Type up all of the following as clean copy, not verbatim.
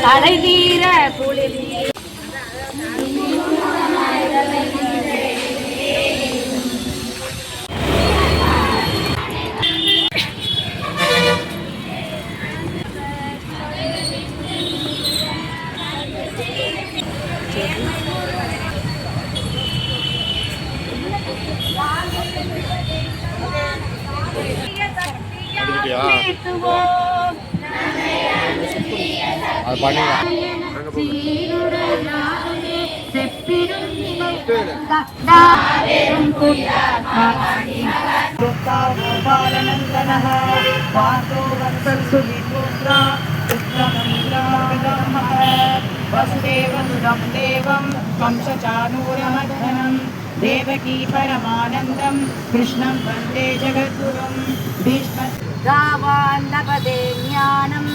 தலைதீர குளிர் वसुदेवसुतं देवं कंसचाणूरमर्दनं देवकी परमानन्दं कृष्णं वन्दे जगद्गुरुं भीष्मगावान् लभते ज्ञानं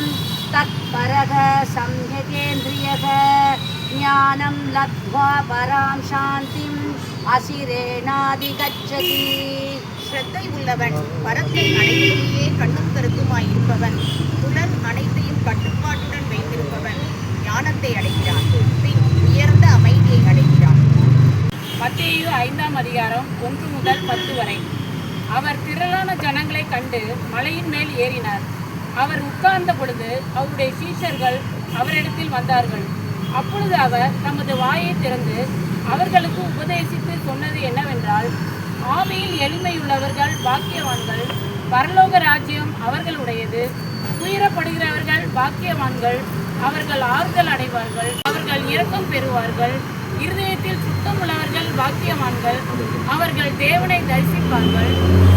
तत्परः संयतेन्द्रियः ज्ञानं लब्ध्वा परां शान्तिम् असिरेणाधिगच्छति. ஸ்ரத்தை உள்ளவன் பரத்தை அனைத்திலேயே கண்ணும் கருத்துமாய் இருப்பவன் புலன் அனைத்தையும் கட்டுப்பாட்டுடன் வைத்திருப்பவன் ஞானத்தை அடைகிறான், பின் உயர்ந்த அமைதியை அடைகிறான். மத்தேயு 5ஆம் அதிகாரம் 1 முதல் 10 வரை. அவர் திரளான ஜனங்களை கண்டு மலையின் மேல் ஏறினார். அவர் உட்கார்ந்த பொழுது அவருடைய சீஷர்கள் அவரிடத்தில் வந்தார்கள். அப்பொழுது அவர் தமது வாயை திறந்து அவர்களுக்கு உபதேசித்து சொன்னது என்னவென்றால், ஆவியில் எளிமையுள்ளவர்கள் பாக்கியவான்கள், பரலோக ராஜ்யம் அவர்களுடையது. துயரப்படுகிறவர்கள் பாக்கியவான்கள், அவர்கள் ஆறுதல் அடைவார்கள். அவர்கள் இரக்கம் பெறுவார்கள். இருதயத்தில் சுத்தமுள்ளவர்கள் பாக்கியவான்கள், அவர்கள் தேவனை தரிசிப்பார்கள்.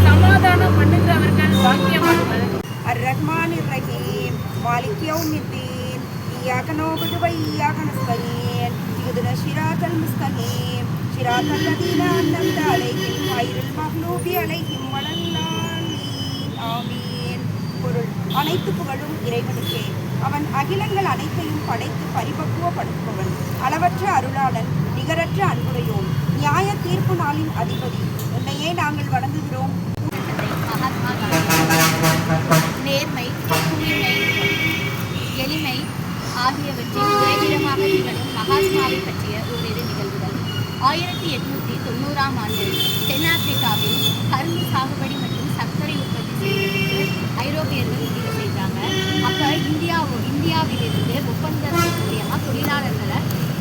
சமாதானம் பண்ணுகிறவர்கள் பாக்கியவான்கள். அர்-ரஹ்மானிர் ரஹீம் மாலிக் யௌமித்தீன் இய்யாக நஅபுது வ இய்யாக நஸ்தஈன் இஹ்தின ஸிராத்தல் முஸ்தகீம் ஸிராத்தல் லதீன அன்அம்த அலைஹிம் கைரில் மக்லூபி அலைஹிம் வலல்லாலீன் ஆமீன். பொருள்: அனைத்து புகழும் இறைவனுக்கே. அவன் அகிலங்கள் அனைத்தையும் படைத்து பரிபக்குவப்படுத்துபவன், அளவற்ற அருளாளன், நிகரற்ற அன்புடையோன், நியாய தீர்ப்பு நாளின் அதிபதி. உன்னையே நாங்கள் வணங்குகிறோம். மகாத்மா காந்தி நேர்மை, தூய்மை, எளிமை ஆகியவற்றின் உறைவிடமாக திகழும் மகாத்மாவை பற்றிய ஓரிரு நிகழ்வுகள். 1890ஆம் ஆண்டு தென்னாப்பிரிக்காவில் கரும்பு சாகுபடி மற்றும் சர்க்கரை உற்பத்தி செய்வதற்கு ஐரோப்பியர்கள் முடிவு செய்தாங்க. அப்போ இந்தியாவிலிருந்து ஒப்பந்தத்தின் மூலியமாக தொழிலாளர்களை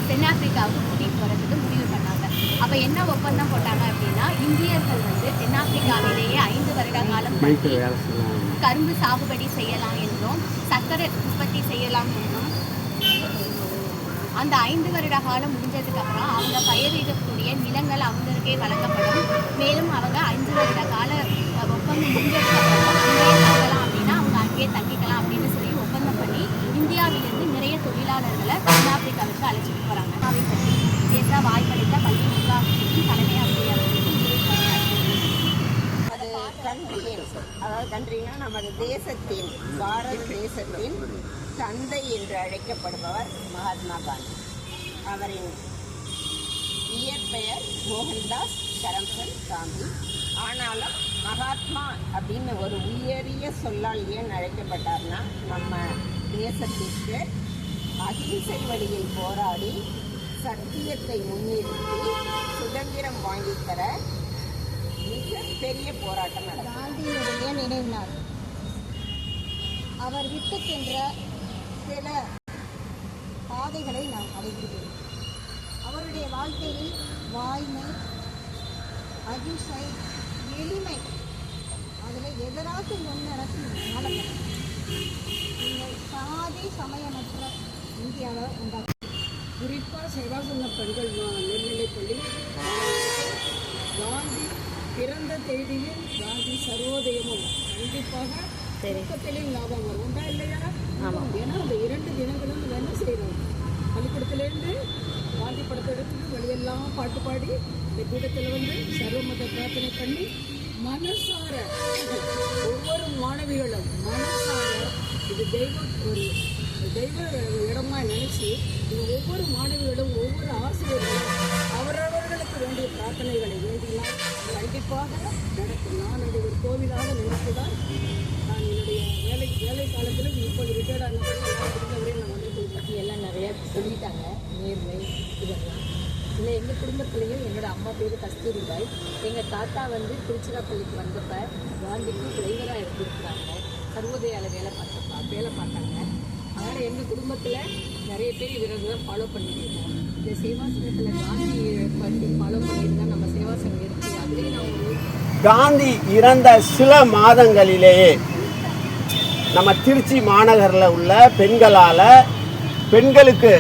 தென்னாப்பிரிக்காவுக்கு கூட்டிகிட்டு போகிறதுக்கு முடிவு பண்ணாங்க. அப்போ என்ன ஒப்பந்தம் போட்டாங்க அப்படின்னா, இந்தியர்கள் தென்னாப்பிரிக்காவிலேயே 5 வருட காலம் கரும்பு சாகுபடி செய்யலாம் என்றும் சர்க்கரை உற்பத்தி செய்யலாம் என்றும், அந்த 5 வருட காலம் முடிஞ்சதுக்கு அப்புறம் அவங்க பயிரிடக்கூடிய நிலங்கள் அவங்களுக்கே வழங்கப்படும். மேலும் அவங்க 5 வருட கால ஒப்பந்தம் முடிஞ்சதுக்கு அப்புறம் அங்கேயே தங்கலாம் அப்படின்னா அவங்க அங்கேயே தங்கிக்கலாம் அப்படின்னு சொல்லி ஒப்பந்தம் பண்ணி இந்தியாவிலிருந்து நிறைய தொழிலாளர்களை தென்னாப்பிரிக்காவுக்கு அழைச்சிட்டு போகிறாங்க. அவை பற்றி பேச வாய்ப்பளித்த பள்ளி நிர்வாகத்திற்கும் தலைமை ஆசிரியர்களுக்கும் அதாவது கண்ட்ரினா நமது தேசத்தின், பாரத தேசத்தின் தந்தை என்று அழைக்கப்படுபவர் மகாத்மா காந்தி. அவரின் இயற்பெயர் மோகன்தாஸ் கரம்சந்த் காந்தி. ஆனாலும் மகாத்மா அப்படின்னு ஒரு உயரிய சொல்லால் ஏன் அழைக்கப்பட்டார்னா, நம்ம தேசத்திற்கு அகிம்சை வழியில் போராடி சத்தியத்தை முன்னிறுத்தி சுதந்திரம் வாங்கித்தர மிக பெரிய போராட்டம் நடந்தது. காந்தியினுடைய நினைவு நாள். அவர் விட்டு சென்ற சில பாதைகளை நாம் அடைகிறோம். அவருடைய வாழ்க்கையில் வாய்மை, அகிம்சை, எளிமை, அதில் எதிராக நடத்தி நடக்கும். நீங்கள் சாதி சமயமற்ற இந்தியாவை உண்டாக்கும். குறிப்பாக சேவாசங்க பெண்கள் மேல்நிலைப்பள்ளி காந்தி பிறந்த தேதியும் காந்தி சர்வோதயமும் கண்டிப்பாக தூக்கத்திலையும் லாபம் வரும். உண்டா இல்லையா? ஏன்னா அந்த 2 தினங்களும் என்ன செய்கிறோம், பள்ளிக்கூடத்துலேருந்து காந்தி படத்தை எடுத்துட்டு வெளியெல்லாம் பாட்டு பாடி இந்த கூட்டத்தில் சர்வமத பிரார்த்தனை பண்ணி மனசார ஒவ்வொரு மாணவிகளும் மனசார இது தெய்வ இடமா நினைச்சு ஒவ்வொரு மாணவிகளும் ஒவ்வொரு ஆசிரியர்களும் அவரவர்களுக்கு வேண்டிய பிரார்த்தனைகளை வேண்டினால் கண்டிப்பாக நடக்கும். நான் அதை ஒரு கோவிலாக நினைத்துதான் நான் என்னுடைய வேலை காலத்திலும் இப்போது ரிட்டையர்ட் ஆனவரை நான் வந்து சொல்லிட்டாங்க நேர்மை இதெல்லாம். இல்லை எங்கள் குடும்பத்துலேயும் என்னோடய அம்மா பேர் கஸ்தூரிபாய். எங்கள் தாத்தா வந்து திருச்சிராப்பள்ளிக்கு வந்தப்போ காந்திக்கு டிரைவராக இருந்திருக்கிறாங்க. சர்வோதயாவில் வேலை பார்த்தாங்க. அதனால் எங்கள் குடும்பத்தில் நிறைய பேர் இவர்கள் தான் ஃபாலோ பண்ணிட்டு இருக்கோம். இந்த சேவாசனத்தில் காந்தி பற்றி ஃபாலோ பண்ணிட்டு தான் நம்ம சேவாசனம் இருக்குது. அதுலேயே நான் ஒரு காந்தி இறந்த சில மாதங்களிலேயே நம்ம திருச்சி மாநகரில் உள்ள பெண்களுக்கு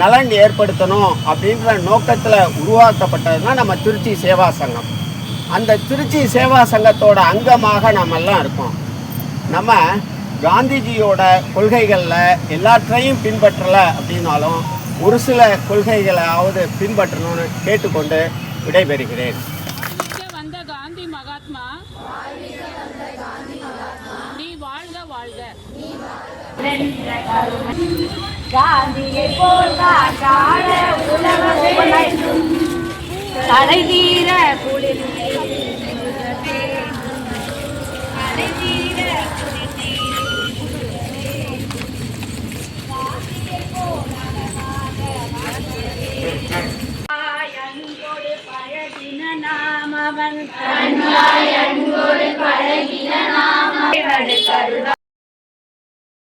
நலன் ஏற்படுத்தணும் அப்படின்ற நோக்கத்தில் உருவாக்கப்பட்டது தான் நம்ம திருச்சி சேவா சங்கம். அந்த திருச்சி சேவா சங்கத்தோட அங்கமாக நம்மெல்லாம் இருக்கோம். நம்ம காந்திஜியோட கொள்கைகளில் எல்லாற்றையும் பின்பற்றலை அப்படின்னாலும் ஒரு சில கொள்கைகளாவது பின்பற்றணும்னு கேட்டுக்கொண்டு விடைபெறுகிறேன். வந்த காந்தி மகாத்மா நீ வாழ்க வாழ்க. காந்தியை போல் காட்டாட உலகம் தலைவீர குளிர் பழகின நாமவன் கருணா